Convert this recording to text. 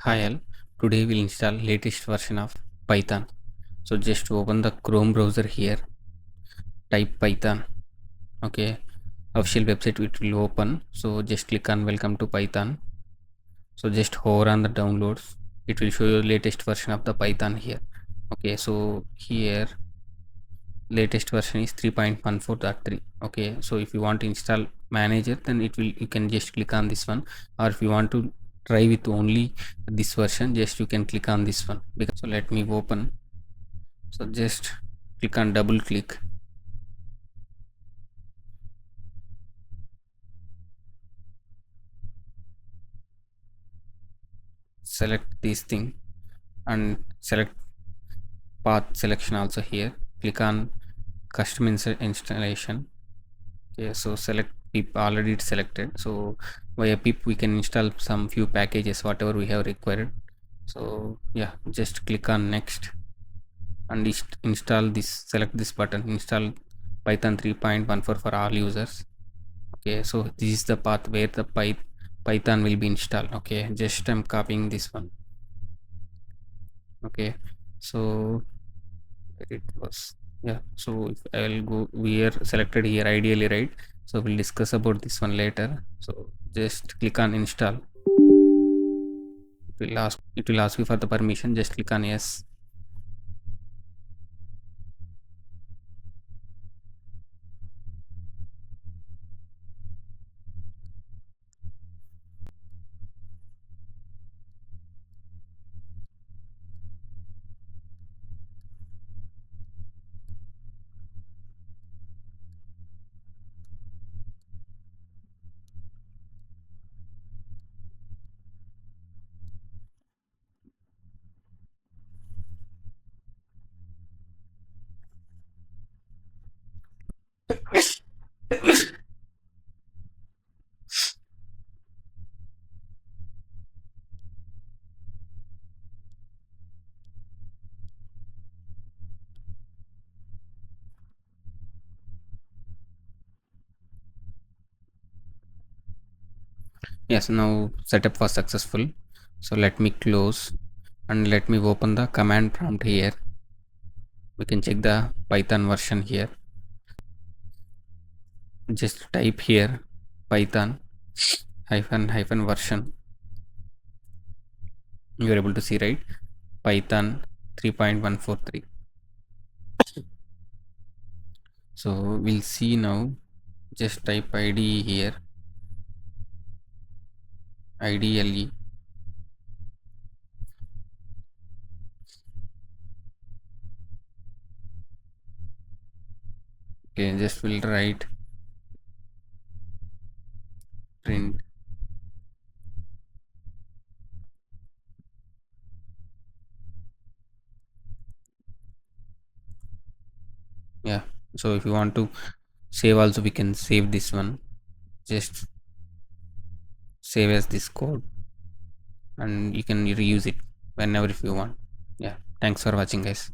Hi all, today we'll install latest version of Python. So just open the Chrome browser here, type Python. Okay, official website it will open. So just click on welcome to Python. So just hover on the downloads. It will show you latest version of the Python here. Okay, so here latest version is 3.14.3. Okay, so if you want to install manager, then you can just click on this one, or if you want to try with only this version, just you can click on this one. So let me open. So just click on double click. Select this thing and select path selection also here. Click on custom installation. Okay, so select pip, already it's selected. So via pip we can install some few packages whatever we have required. So yeah, just click on next and install this, select this button, install Python 3.14 for all users. Okay, so this is the path where the Python will be installed. Okay, just I'm copying this one. Okay, so where it was, yeah, so if I will go, we are selected here ideally, right? So we'll discuss about this one later. So just click on install. It will ask you for the permission. Just click on yes. Yes, now setup was successful. So let me close and let me open the command prompt here. We can check the Python version here. Just type here Python hyphen version. You are able to see, right? Python 3.143. So we'll see now. Just type IDE here, IDLE. Okay, just will write print. Yeah, so if you want to save also, we can save this one. Just save as this code and you can reuse it whenever if you want. Yeah, thanks for watching guys.